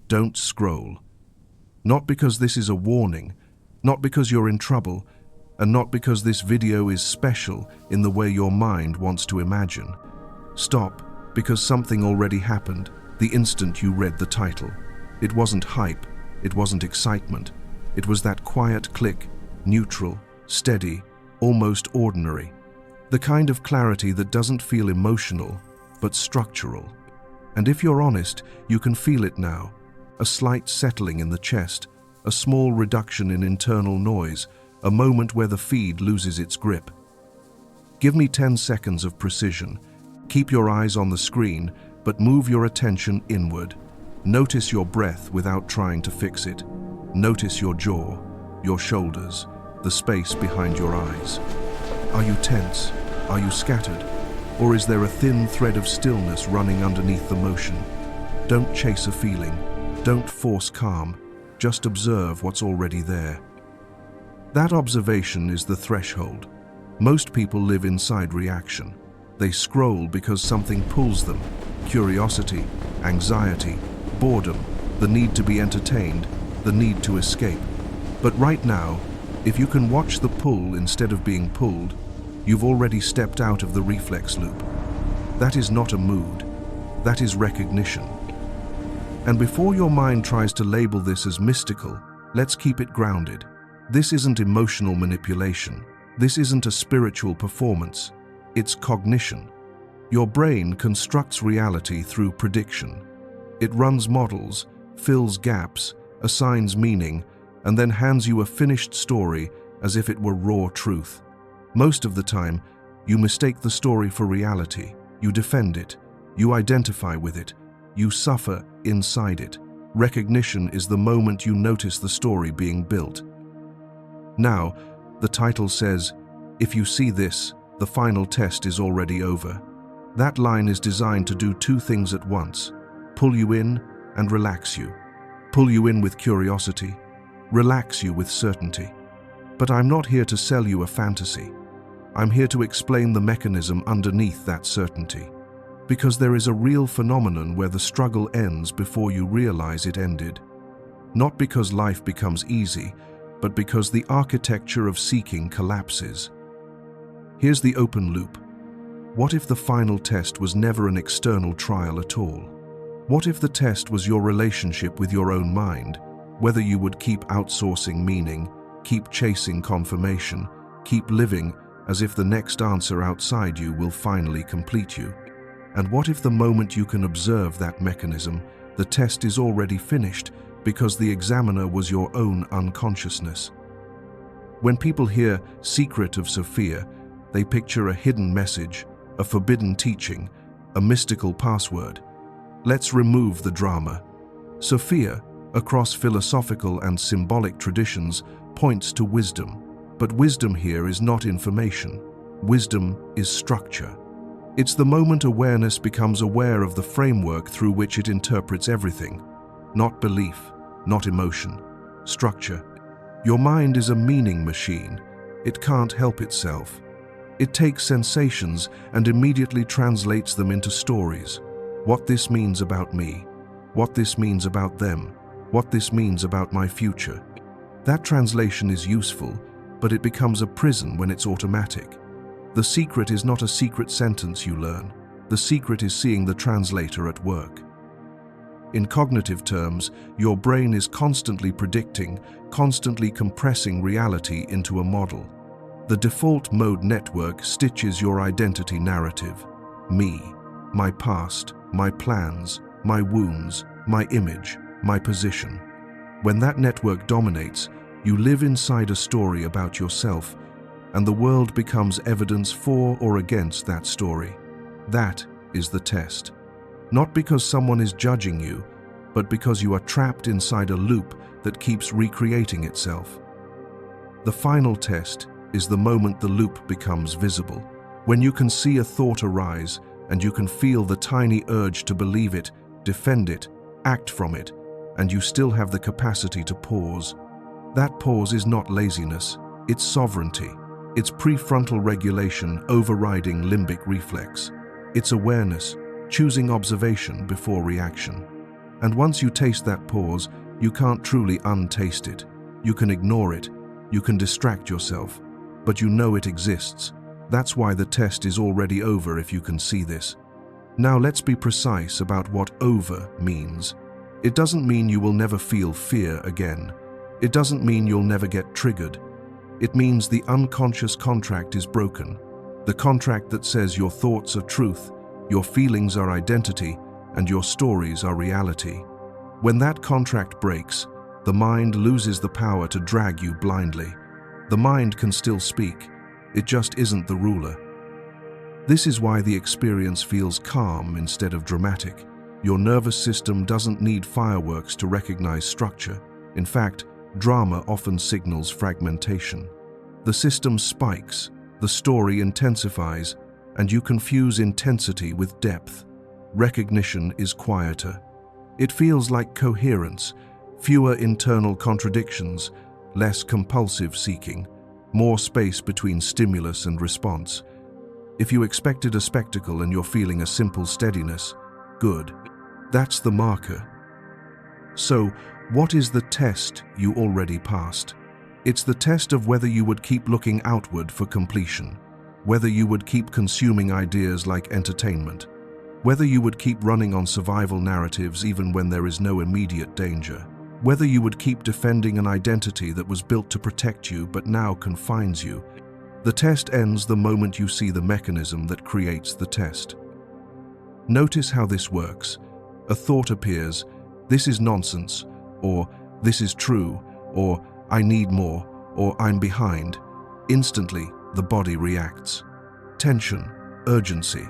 Don't scroll. Not because this is a warning, not because you're in trouble, and not because this video is special in the way your mind wants to imagine. Stop because something already happened the instant you read the title. It wasn't hype, it wasn't excitement. It was that quiet click, neutral, steady, almost ordinary. The kind of clarity that doesn't feel emotional, but structural. And if you're honest, you can feel it now. A slight settling in the chest, a small reduction in internal noise, a moment where the feed loses its grip. Give me 10 seconds of precision. Keep your eyes on the screen, but move your attention inward. Notice your breath without trying to fix it. Notice your jaw, your shoulders, the space behind your eyes. Are you tense? Are you scattered? Or is there a thin thread of stillness running underneath the motion? Don't chase a feeling. Don't force calm. Just observe what's already there. That observation is the threshold. Most people live inside reaction. They scroll because something pulls them. Curiosity, anxiety, boredom, the need to be entertained, the need to escape. But right now, if you can watch the pull instead of being pulled, you've already stepped out of the reflex loop. That is not a mood. That is recognition. And before your mind tries to label this as mystical, let's keep it grounded. This isn't emotional manipulation. This isn't a spiritual performance. It's cognition. Your brain constructs reality through prediction. It runs models, fills gaps, assigns meaning, and then hands you a finished story as if it were raw truth. Most of the time, you mistake the story for reality. You defend it. You identify with it. You suffer inside it. Recognition is the moment you notice the story being built. Now, the title says, "If you see this, the final test is already over." That line is designed to do two things at once: pull you in and relax you. Pull you in with curiosity, relax you with certainty. But I'm not here to sell you a fantasy. I'm here to explain the mechanism underneath that certainty. Because there is a real phenomenon where the struggle ends before you realize it ended. Not because life becomes easy, but because the architecture of seeking collapses. Here's the open loop. What if the final test was never an external trial at all? What if the test was your relationship with your own mind, whether you would keep outsourcing meaning, keep chasing confirmation, keep living as if the next answer outside you will finally complete you? And what if the moment you can observe that mechanism, the test is already finished because the examiner was your own unconsciousness? When people hear "Secret of Sophia," they picture a hidden message, a forbidden teaching, a mystical password. Let's remove the drama. Sophia, across philosophical and symbolic traditions, points to wisdom. But wisdom here is not information. Wisdom is structure. It's the moment awareness becomes aware of the framework through which it interprets everything. Not belief, not emotion. Structure. Your mind is a meaning machine. It can't help itself. It takes sensations and immediately translates them into stories. What this means about me. What this means about them. What this means about my future. That translation is useful, but it becomes a prison when it's automatic. The secret is not a secret sentence you learn. The secret is seeing the translator at work. In cognitive terms, your brain is constantly predicting, constantly compressing reality into a model. The default mode network stitches your identity narrative. Me, my past, my plans, my wounds, my image, my position. When that network dominates, you live inside a story about yourself, and the world becomes evidence for or against that story. That is the test. Not because someone is judging you, but because you are trapped inside a loop that keeps recreating itself. The final test is the moment the loop becomes visible. When you can see a thought arise, and you can feel the tiny urge to believe it, defend it, act from it, and you still have the capacity to pause. That pause is not laziness, it's sovereignty. It's prefrontal regulation overriding limbic reflex. It's awareness, choosing observation before reaction. And once you taste that pause, you can't truly untaste it. You can ignore it, you can distract yourself, but you know it exists. That's why the test is already over if you can see this. Now let's be precise about what over means. It doesn't mean you will never feel fear again. It doesn't mean you'll never get triggered. It means the unconscious contract is broken. The contract that says your thoughts are truth, your feelings are identity, and your stories are reality. When that contract breaks, the mind loses the power to drag you blindly. The mind can still speak. It just isn't the ruler. This is why the experience feels calm instead of dramatic. Your nervous system doesn't need fireworks to recognize structure. In fact, drama often signals fragmentation. The system spikes, the story intensifies, and you confuse intensity with depth. Recognition is quieter. It feels like coherence, fewer internal contradictions, less compulsive seeking, more space between stimulus and response. If you expected a spectacle and you're feeling a simple steadiness, good. That's the marker. So, what is the test you already passed? It's the test of whether you would keep looking outward for completion, whether you would keep consuming ideas like entertainment, whether you would keep running on survival narratives even when there is no immediate danger, whether you would keep defending an identity that was built to protect you but now confines you. The test ends the moment you see the mechanism that creates the test. Notice how this works. A thought appears, "This is nonsense," or "This is true," or "I need more," or "I'm behind." Instantly, the body reacts. Tension, urgency.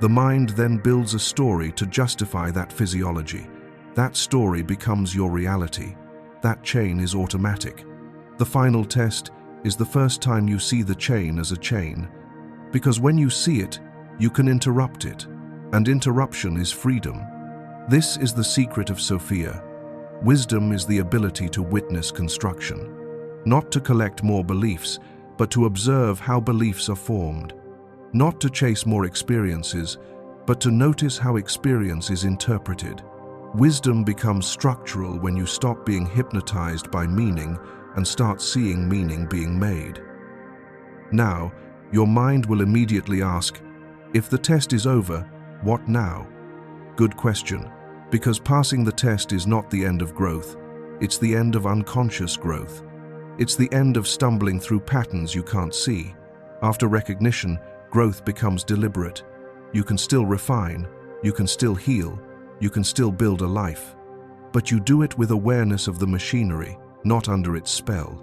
The mind then builds a story to justify that physiology. That story becomes your reality. That chain is automatic. The final test is the first time you see the chain as a chain. Because when you see it, you can interrupt it. And interruption is freedom. This is the secret of Sophia. Wisdom is the ability to witness construction. Not to collect more beliefs, but to observe how beliefs are formed. Not to chase more experiences, but to notice how experience is interpreted. Wisdom becomes structural when you stop being hypnotized by meaning and start seeing meaning being made. Now, your mind will immediately ask, if the test is over, what now? Good question, because passing the test is not the end of growth, it's the end of unconscious growth. It's the end of stumbling through patterns you can't see. After recognition, growth becomes deliberate. You can still refine, you can still heal, you can still build a life. But you do it with awareness of the machinery, not under its spell.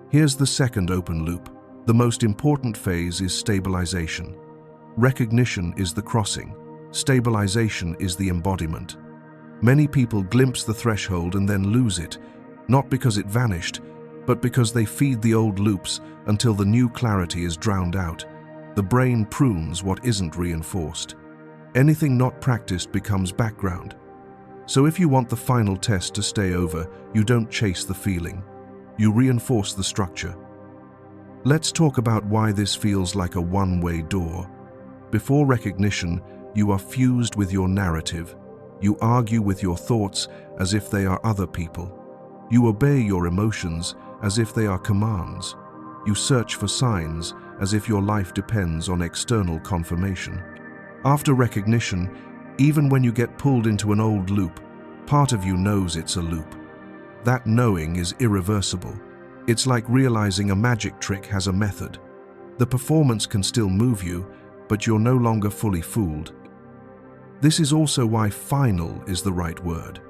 Here's the second open loop. The most important phase is stabilization. Recognition is the crossing. Stabilization is the embodiment. Many people glimpse the threshold and then lose it, not because it vanished, but because they feed the old loops until the new clarity is drowned out. The brain prunes what isn't reinforced. Anything not practiced becomes background. So if you want the final test to stay over, you don't chase the feeling. You reinforce the structure. Let's talk about why this feels like a one-way door. Before recognition, you are fused with your narrative. You argue with your thoughts as if they are other people. You obey your emotions as if they are commands. You search for signs as if your life depends on external confirmation. After recognition, even when you get pulled into an old loop, part of you knows it's a loop. That knowing is irreversible. It's like realizing a magic trick has a method. The performance can still move you, but you're no longer fully fooled. This is also why final is the right word.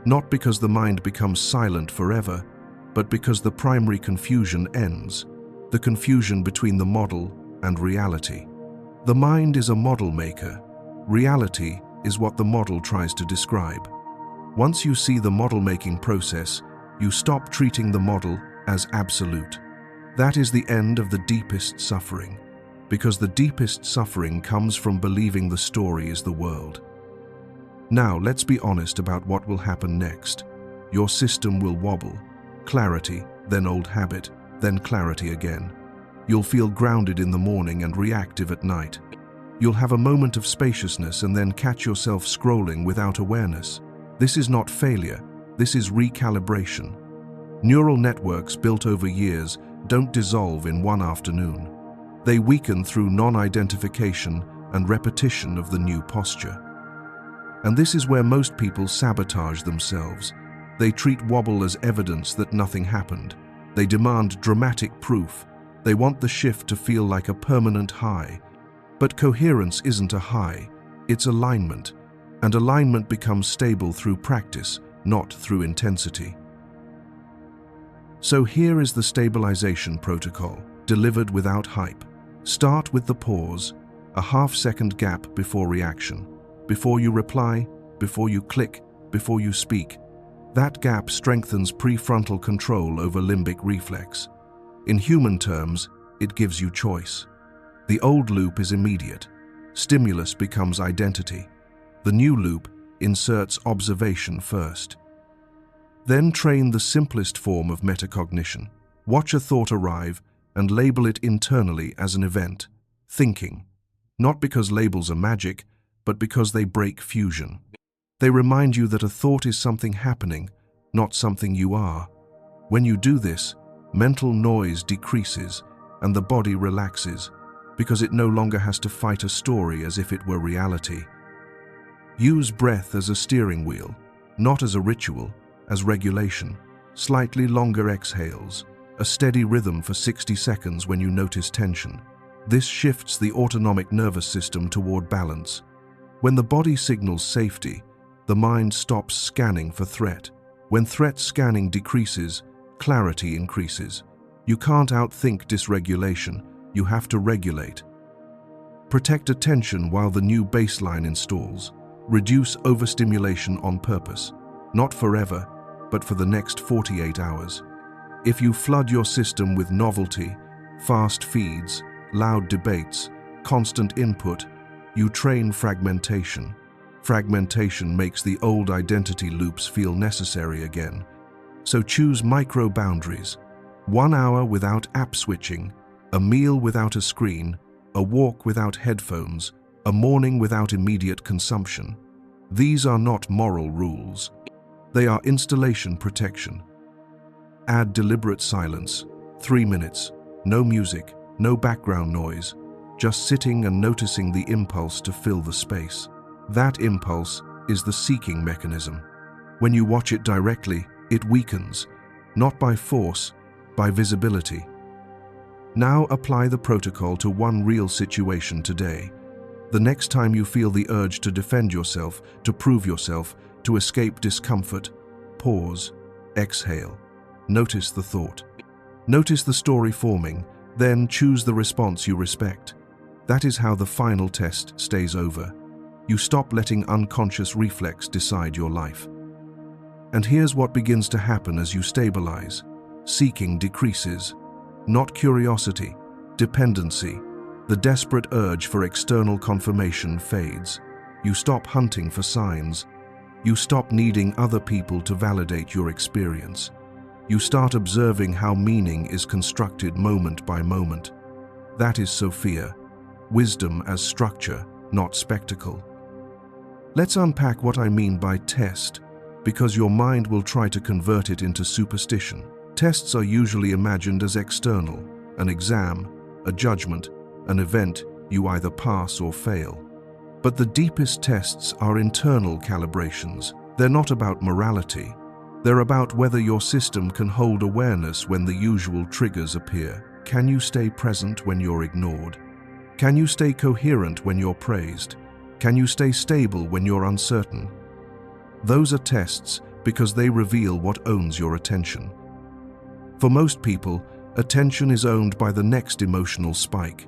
Not because the mind becomes silent forever, but because the primary confusion ends, the confusion between the model and reality. The mind is a model maker. Reality is what the model tries to describe. Once you see the model-making process, you stop treating the model as absolute. That is the end of the deepest suffering, because the deepest suffering comes from believing the story is the world. Now, let's be honest about what will happen next. Your system will wobble. Clarity, then old habit, then clarity again. You'll feel grounded in the morning and reactive at night. You'll have a moment of spaciousness and then catch yourself scrolling without awareness. This is not failure, this is recalibration. Neural networks built over years don't dissolve in one afternoon. They weaken through non-identification and repetition of the new posture. And this is where most people sabotage themselves. They treat wobble as evidence that nothing happened. They demand dramatic proof. They want the shift to feel like a permanent high. But coherence isn't a high, it's alignment. And alignment becomes stable through practice, not through intensity. So here is the stabilization protocol, delivered without hype. Start with the pause, a half-second gap before reaction. Before you reply, before you click, before you speak. That gap strengthens prefrontal control over limbic reflex. In human terms, it gives you choice. The old loop is immediate. Stimulus becomes identity. The new loop inserts observation first. Then train the simplest form of metacognition. Watch a thought arrive and label it internally as an event, thinking. Not because labels are magic, but because they break fusion. They remind you that a thought is something happening, not something you are. When you do this, mental noise decreases and the body relaxes, because it no longer has to fight a story as if it were reality. Use breath as a steering wheel, not as a ritual, as regulation. Slightly longer exhales, a steady rhythm for 60 seconds when you notice tension. This shifts the autonomic nervous system toward balance. When the body signals safety, the mind stops scanning for threat. When threat scanning decreases, clarity increases. You can't outthink dysregulation, you have to regulate. Protect attention while the new baseline installs. Reduce overstimulation on purpose, not forever, but for the next 48 hours. If you flood your system with novelty, fast feeds, loud debates, constant input, you train fragmentation. Fragmentation makes the old identity loops feel necessary again. So choose micro boundaries. 1 hour without app switching, a meal without a screen, a walk without headphones, a morning without immediate consumption. These are not moral rules. They are installation protection. Add deliberate silence, 3 minutes, no music, no background noise, just sitting and noticing the impulse to fill the space. That impulse is the seeking mechanism. When you watch it directly, it weakens, not by force, by visibility. Now apply the protocol to one real situation today. The next time you feel the urge to defend yourself, to prove yourself, to escape discomfort, pause, exhale. Notice the thought. Notice the story forming, then choose the response you respect. That is how the final test stays over. You stop letting unconscious reflex decide your life. And here's what begins to happen as you stabilize. Seeking decreases. Not curiosity, dependency. The desperate urge for external confirmation fades. You stop hunting for signs. You stop needing other people to validate your experience. You start observing how meaning is constructed moment by moment. That is Sophia, wisdom as structure, not spectacle. Let's unpack what I mean by test, because your mind will try to convert it into superstition. Tests are usually imagined as external, an exam, a judgment, an event you either pass or fail. But the deepest tests are internal calibrations. They're not about morality. They're about whether your system can hold awareness when the usual triggers appear. Can you stay present when you're ignored? Can you stay coherent when you're praised? Can you stay stable when you're uncertain? Those are tests because they reveal what owns your attention. For most people, attention is owned by the next emotional spike.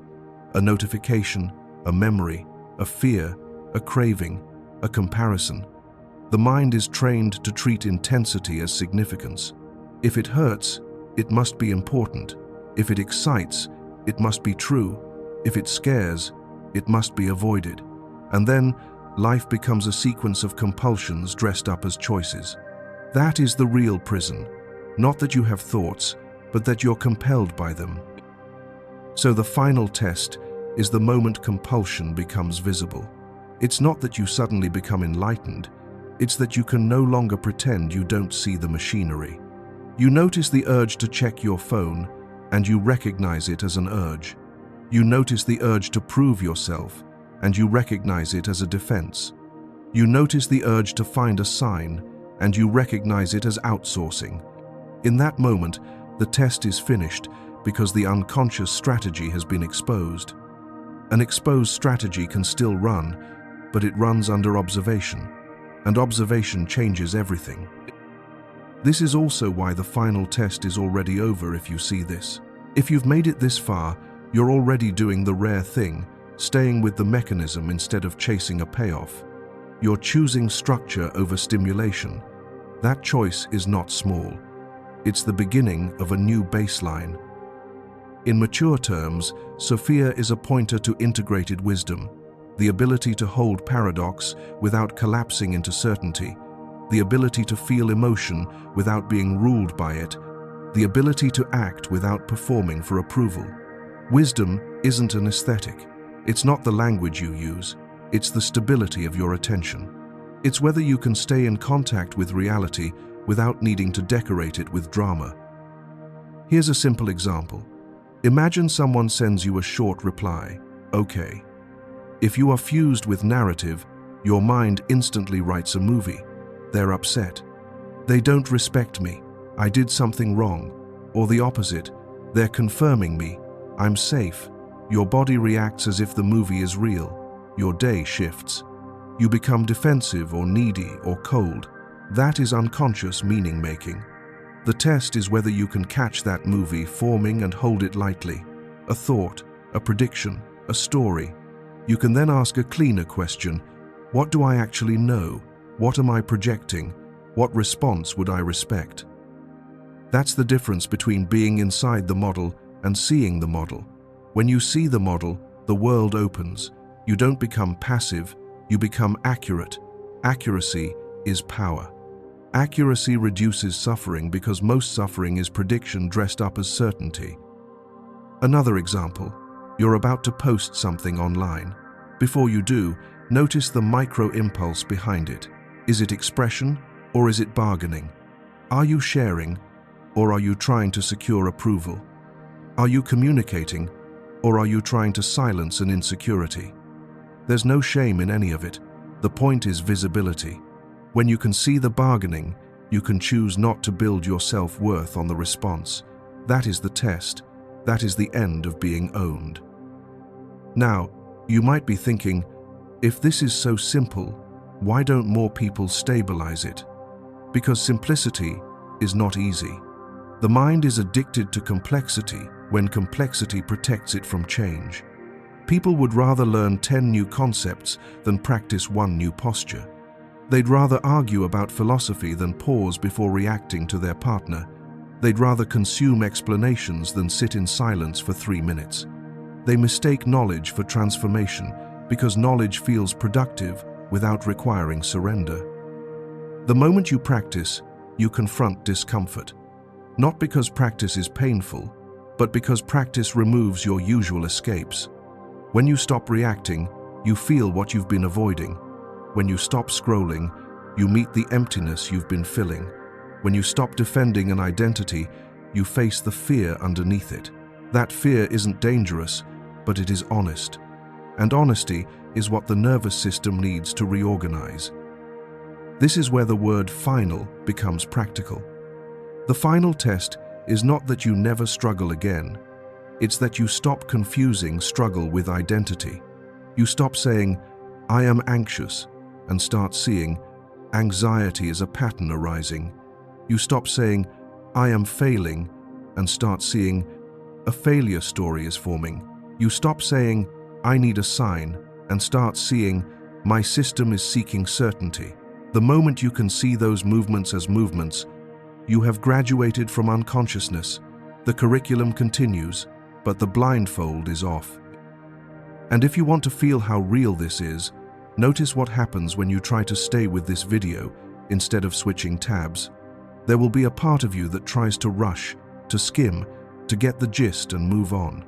A notification, a memory, a fear, a craving, a comparison. The mind is trained to treat intensity as significance. If it hurts, it must be important. If it excites, it must be true. If it scares, it must be avoided. And then, life becomes a sequence of compulsions dressed up as choices. That is the real prison. Not that you have thoughts, but that you're compelled by them. So the final test is the moment compulsion becomes visible. It's not that you suddenly become enlightened, it's that you can no longer pretend you don't see the machinery. You notice the urge to check your phone, and you recognize it as an urge. You notice the urge to prove yourself, and you recognize it as a defense. You notice the urge to find a sign, and you recognize it as outsourcing. In that moment, the test is finished because the unconscious strategy has been exposed. An exposed strategy can still run, but it runs under observation, and observation changes everything. This is also why the final test is already over if you see this. If you've made it this far, you're already doing the rare thing, staying with the mechanism instead of chasing a payoff. You're choosing structure over stimulation. That choice is not small. It's the beginning of a new baseline. In mature terms, Sophia is a pointer to integrated wisdom, the ability to hold paradox without collapsing into certainty, the ability to feel emotion without being ruled by it, the ability to act without performing for approval. Wisdom isn't an aesthetic. It's not the language you use, it's the stability of your attention. It's whether you can stay in contact with reality without needing to decorate it with drama. Here's a simple example. Imagine someone sends you a short reply, "Okay." If you are fused with narrative, your mind instantly writes a movie. They're upset. They don't respect me. I did something wrong. Or the opposite. They're confirming me. I'm safe. Your body reacts as if the movie is real. Your day shifts. You become defensive or needy or cold. That is unconscious meaning-making. The test is whether you can catch that movie forming and hold it lightly. A thought, a prediction, a story. You can then ask a cleaner question. What do I actually know? What am I projecting? What response would I respect? That's the difference between being inside the model and seeing the model. When you see the model, the world opens. You don't become passive, you become accurate. Accuracy is power. Accuracy reduces suffering because most suffering is prediction dressed up as certainty. Another example, you're about to post something online. Before you do, notice the micro-impulse behind it. Is it expression or is it bargaining? Are you sharing or are you trying to secure approval? Are you communicating or are you trying to silence an insecurity? There's no shame in any of it. The point is visibility. When you can see the bargaining, you can choose not to build your self-worth on the response. That is the test. That is the end of being owned. Now, you might be thinking, if this is so simple, why don't more people stabilize it? Because simplicity is not easy. The mind is addicted to complexity when complexity protects it from change. People would rather learn 10 new concepts than practice one new posture. They'd rather argue about philosophy than pause before reacting to their partner. They'd rather consume explanations than sit in silence for 3 minutes. They mistake knowledge for transformation because knowledge feels productive without requiring surrender. The moment you practice, you confront discomfort. Not because practice is painful, but because practice removes your usual escapes. When you stop reacting, you feel what you've been avoiding. When you stop scrolling, you meet the emptiness you've been filling. When you stop defending an identity, you face the fear underneath it. That fear isn't dangerous, but it is honest. And honesty is what the nervous system needs to reorganize. This is where the word final becomes practical. The final test is not that you never struggle again. It's that you stop confusing struggle with identity. You stop saying, "I am anxious," and start seeing, "Anxiety is a pattern arising." You stop saying, "I am failing," and start seeing, "A failure story is forming." You stop saying, "I need a sign," and start seeing, "My system is seeking certainty." The moment you can see those movements as movements, you have graduated from unconsciousness. The curriculum continues, but the blindfold is off. And if you want to feel how real this is, notice what happens when you try to stay with this video instead of switching tabs. There will be a part of you that tries to rush, to skim, to get the gist and move on.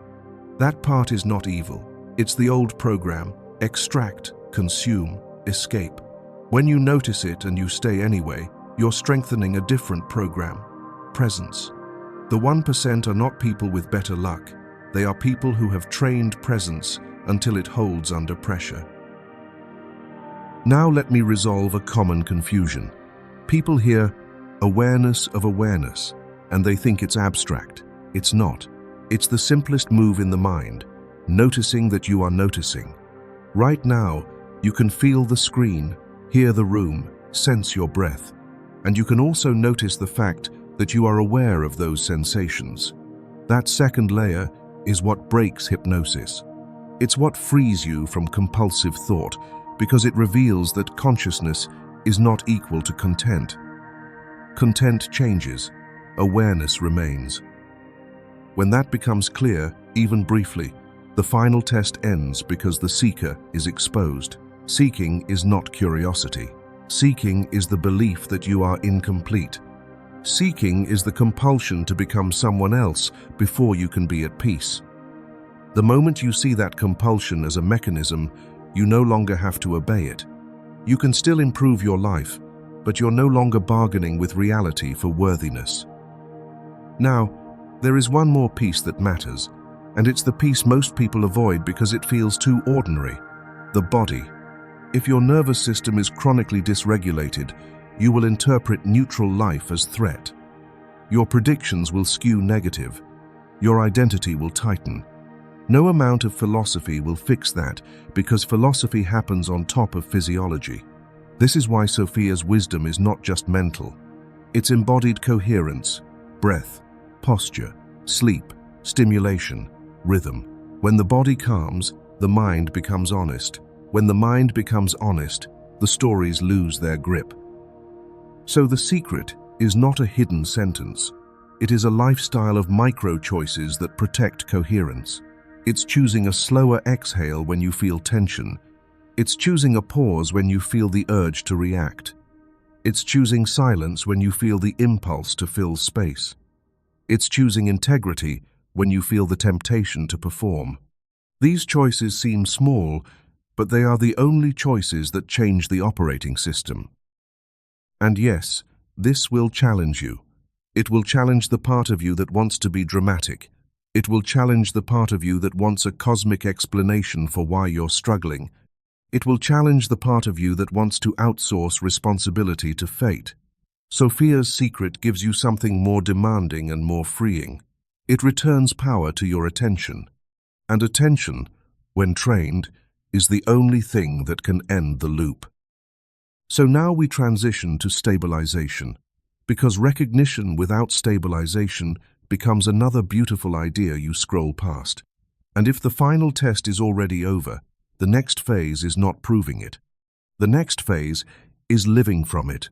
That part is not evil. It's the old program: extract, consume, escape. When you notice it and you stay anyway, you're strengthening a different program: presence. The 1% are not people with better luck. They are people who have trained presence until it holds under pressure. Now let me resolve a common confusion. People hear awareness of awareness, and they think it's abstract. It's not. It's the simplest move in the mind, noticing that you are noticing. Right now, you can feel the screen, hear the room, sense your breath. And you can also notice the fact that you are aware of those sensations. That second layer is what breaks hypnosis. It's what frees you from compulsive thought, because it reveals that consciousness is not equal to content. Content changes, awareness remains. When that becomes clear, even briefly, the final test ends because the seeker is exposed. Seeking is not curiosity. Seeking is the belief that you are incomplete. Seeking is the compulsion to become someone else before you can be at peace. The moment you see that compulsion as a mechanism, you no longer have to obey it. You can still improve your life, but you're no longer bargaining with reality for worthiness. Now, there is one more piece that matters, and it's the piece most people avoid because it feels too ordinary: the body. If your nervous system is chronically dysregulated, you will interpret neutral life as threat. Your predictions will skew negative. Your identity will tighten. No amount of philosophy will fix that, because philosophy happens on top of physiology. This is why Sophia's wisdom is not just mental. It's embodied coherence, breath, posture, sleep, stimulation, rhythm. When the body calms, the mind becomes honest. When the mind becomes honest, the stories lose their grip. So the secret is not a hidden sentence. It is a lifestyle of micro-choices that protect coherence. It's choosing a slower exhale when you feel tension. It's choosing a pause when you feel the urge to react. It's choosing silence when you feel the impulse to fill space. It's choosing integrity when you feel the temptation to perform. These choices seem small, but they are the only choices that change the operating system. And yes, this will challenge you. It will challenge the part of you that wants to be dramatic. It will challenge the part of you that wants a cosmic explanation for why you're struggling. It will challenge the part of you that wants to outsource responsibility to fate. Sophia's secret gives you something more demanding and more freeing. It returns power to your attention. And attention, when trained, is the only thing that can end the loop. So now we transition to stabilization, because recognition without stabilization becomes another beautiful idea you scroll past. And if the final test is already over, the next phase is not proving it. The next phase is living from it.